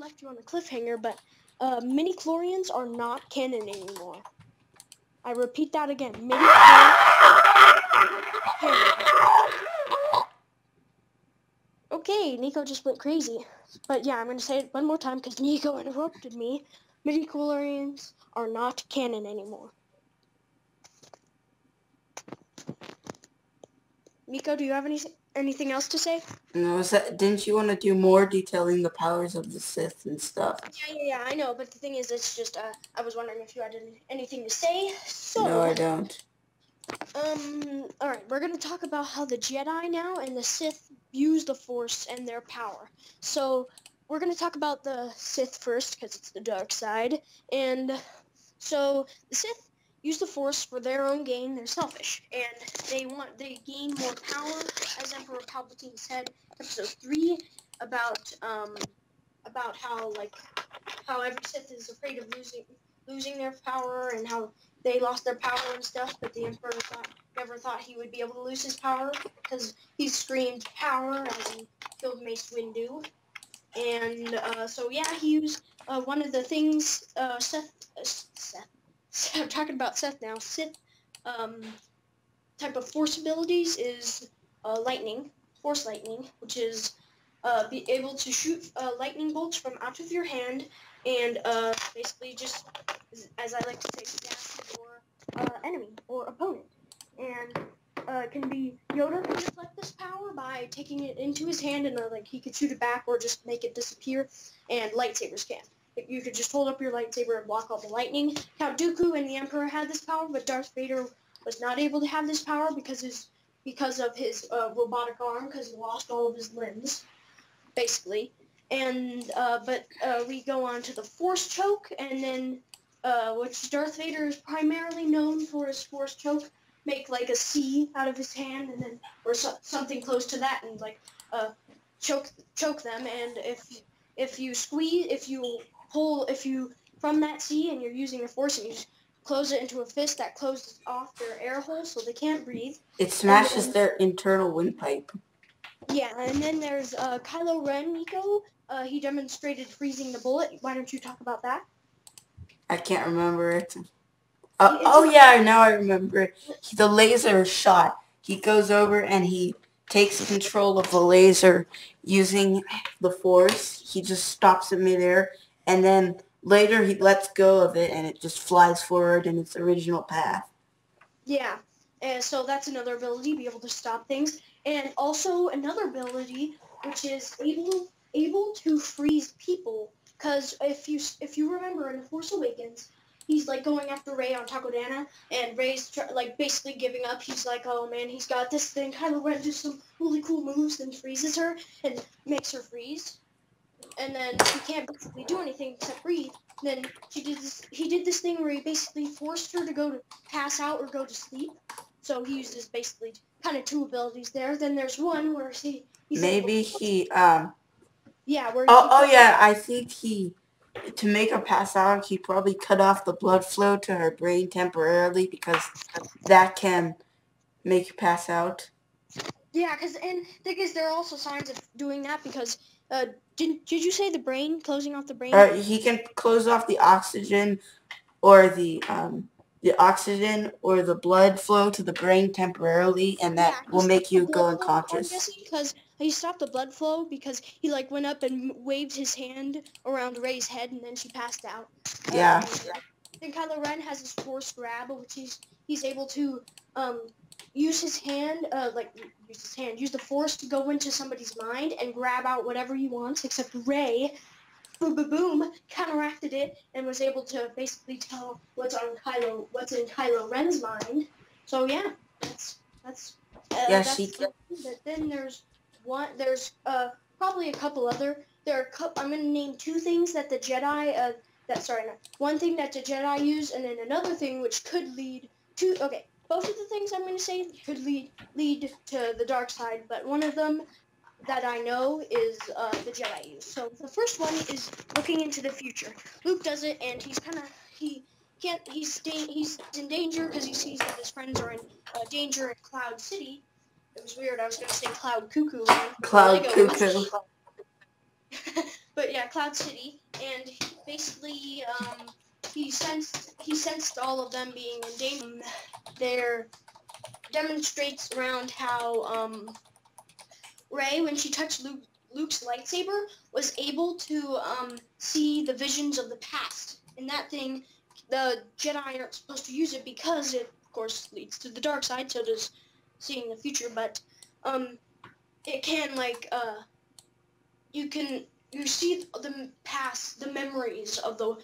left you on a cliffhanger, but midi-chlorians are not canon anymore. I repeat that again. Midi-chlorians canon. Okay, Nico just went crazy. But yeah, I'm going to say it one more time because Nico interrupted me. Midi-chlorians are not canon anymore. Nico, do you have anything else to say? No, didn't you want to do more detailing the powers of the Sith and stuff? Yeah, I know, but the thing is, it's just, I was wondering if you had anything to say, so... No, I don't. Alright, we're gonna talk about how the Jedi now and the Sith use the Force and their power. So, we're gonna talk about the Sith first, because it's the dark side, and so, the Sith use the Force for their own gain. They're selfish, and they gain more power, as Emperor Palpatine said in episode 3, about how every Sith is afraid of losing their power, and how they lost their power and stuff, but the Emperor never thought he would be able to lose his power, because he screamed power as he killed Mace Windu. And so yeah, he used one of the things Sith I'm talking about Sith now. Sith type of Force abilities is lightning, Force lightning, which is be able to shoot lightning bolts from out of your hand and basically just, as I like to say, gas your enemy or opponent. And Yoda can deflect this power by taking it into his hand, and like he could shoot it back or just make it disappear, and lightsabers can. You could just hold up your lightsaber and block all the lightning. Count Dooku and the Emperor had this power, but Darth Vader was not able to have this power because of his robotic arm, because he lost all of his limbs, basically. And but we go on to the Force choke, and then which Darth Vader is primarily known for his Force choke. Make like a C out of his hand, and then or something close to that, and like choke them. And if you from that C and you're using the Force, and you just close it into a fist, that closes off their air hole so they can't breathe. It smashes their internal windpipe. Yeah, and then there's Kylo Ren, Nico. He demonstrated freezing the bullet. Why don't you talk about that? I can't remember it. Oh yeah, now I remember it. The laser shot. He goes over and he takes control of the laser using the Force. He just stops it midair, and then later he lets go of it, and it just flies forward in its original path. Yeah, and so that's another ability, be able to stop things, and also another ability which is able to freeze people. Because if you remember in The Force Awakens, he's like going after Rey on Takodana, and Rey's like basically giving up. He's like, oh man, he's got this thing. Kylo Ren does some really cool moves, then freezes her and makes her freeze, and then she can't basically do anything except breathe. Then he did this thing where he basically forced her to go to pass out or go to sleep. So he uses basically kind of two abilities there. Then there's one where maybe he yeah, where yeah, I think to make her pass out, he probably cut off the blood flow to her brain temporarily, because that can make you pass out. Yeah, because there are also signs of doing that, because did you say the brain, closing off the brain? He can close off the oxygen or the oxygen or the blood flow to the brain temporarily, and that will make you go unconscious. I'm guessing because he stopped the blood flow because he like went up and waved his hand around Rey's head, and then she passed out. Yeah. Then Kylo Ren has his Force grab, which he's able to use his hand, use the Force to go into somebody's mind and grab out whatever he wants, except Rey, boom, counteracted it and was able to basically tell what's in Kylo Ren's mind. So yeah, that's but then there's probably a couple other. I'm gonna name two things that the Jedi one thing that the Jedi use, and then another thing which could lead to both of the things I'm going to say could lead to the dark side, but one of them that I know is the Jedi use. So the first one is looking into the future. Luke does it, and he's in danger because he sees that his friends are in danger in Cloud City. It was weird. I was going to say Cloud Cuckoo Land. Cloud Cuckoo. but yeah, Cloud City, and basically he sensed all of them being in danger. There demonstrates around how Rey, when she touched Luke's lightsaber, was able to see the visions of the past. And that thing, the Jedi aren't supposed to use it because it, of course, leads to the dark side. So does seeing the future. But it can you see the past, the memories of the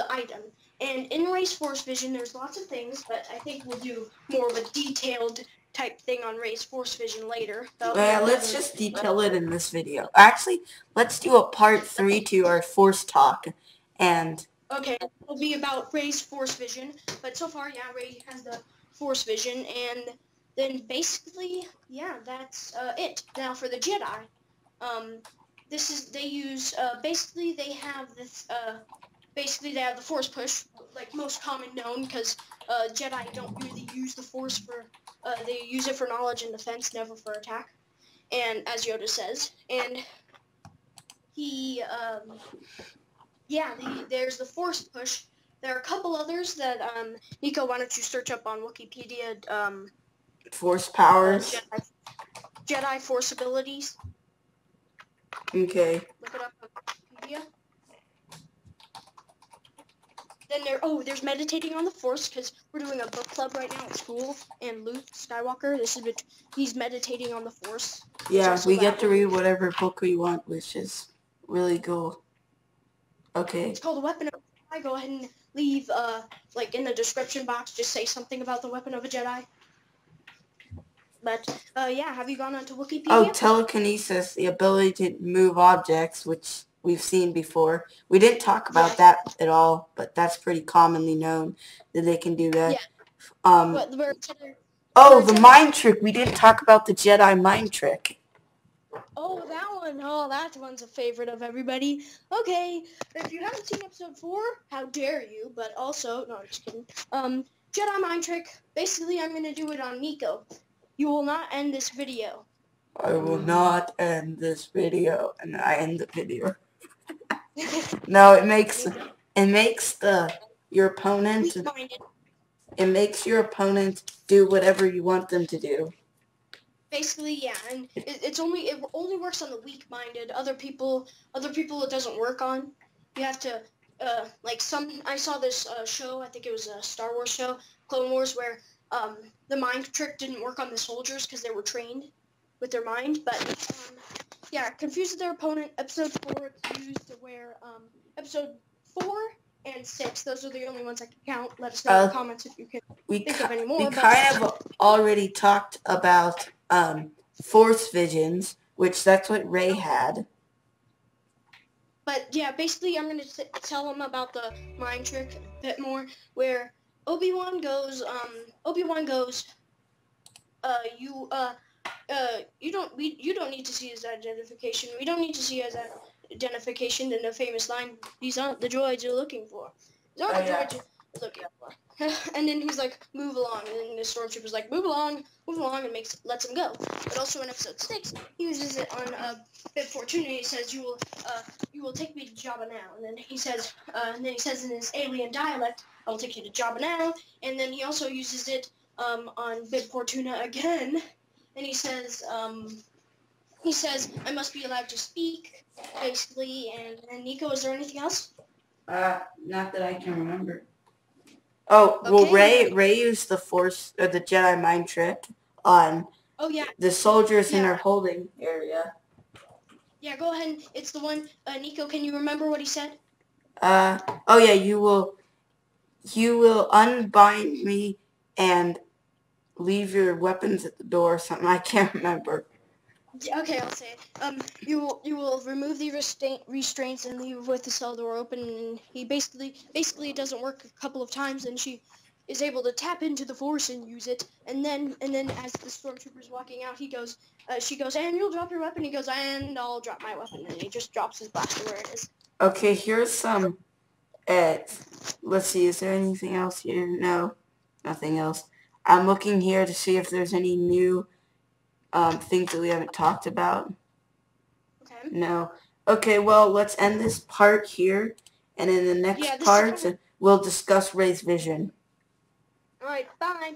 item. And in Rey's Force Vision, there's lots of things, but I think we'll do more of a detailed type thing on Rey's Force Vision later. Let's just detail it in this video. Actually, let's do a part 3 to our Force talk. And okay, it'll be about Rey's Force Vision. But so far, yeah, Rey has the Force Vision, and then basically, yeah, that's it. Now for the Jedi, they use basically they have this basically they have the Force push, like most common known, because Jedi don't really use the Force for they use it for knowledge and defense, never for attack, and as Yoda says. And he there's the Force push. There are a couple others that Nico, why don't you search up on Wikipedia Force powers. Jedi Force abilities. Okay. Look it up on Wikipedia. Then there's meditating on the Force, because we're doing a book club right now at school, and Luke Skywalker, he's meditating on the Force. Yeah, we get to read whatever book we want, which is really cool. Okay. It's called A Weapon of a Jedi. Go ahead and leave, like in the description box, just say something about the Weapon of a Jedi. But, yeah, have you gone onto Wikipedia? Oh, telekinesis, the ability to move objects, which we've seen before. We didn't talk about that at all, but that's pretty commonly known that they can do that. Yeah. The mind trick. We didn't talk about the Jedi mind trick. Oh, that one. Oh, that one's a favorite of everybody. Okay, if you haven't seen episode 4, how dare you? But also, no, I'm just kidding. Jedi mind trick. Basically, I'm gonna do it on Nico. You will not end this video. I will not end this video, and I end the video. No, it makes your opponent. It makes your opponent do whatever you want them to do. Basically, yeah, and it only works on the weak-minded. Other people it doesn't work on. You have to I saw this show. I think it was a Star Wars show, Clone Wars, where the mind trick didn't work on the soldiers because they were trained with their mind. But yeah, confuses their opponent. Episode 4, it's used to where episode 4 and 6. Those are the only ones I can count. Let us know in the comments if you can think of any more. We kind of already talked about Force visions, which that's what Rey had. But yeah, basically I'm going to tell them about the mind trick a bit more, where Obi-Wan goes, you don't need to see his identification. We don't need to see his identification in the famous line, "These aren't the droids you're looking for. These aren't the droids you're looking for." And then he's like, "Move along." And then the stormtrooper's like, "Move along," and lets him go. But also in episode 6, he uses it on Bib Fortuna. He says, "You will take me to Jabba now." And then he says in his alien dialect, "I will take you to Jabba now." And then he also uses it on Bib Fortuna again. And he says, "I must be allowed to speak," basically. And Nico, is there anything else? Not that I can remember. Oh, well, Rey used the Force, or the Jedi mind trick on the soldiers in their holding area. Yeah, go ahead. It's the one, Nico, can you remember what he said? You will unbind me and leave your weapons at the door or something. I can't remember. Okay, I'll say it. You will remove the restraints and leave with the cell door open. And he basically it doesn't work a couple of times, and she is able to tap into the Force and use it. And then as the stormtrooper's walking out, she goes, "And you'll drop your weapon." He goes, "And I'll drop my weapon." And he just drops his blaster where it is. Okay, here's some. Let's see. Is there anything else here? No, nothing else. I'm looking here to see if there's any new things that we haven't talked about. Okay. No. Okay, well, let's end this part here, and in the Yeah, next this is part, kind of... we'll discuss Ray's vision. Alright, bye.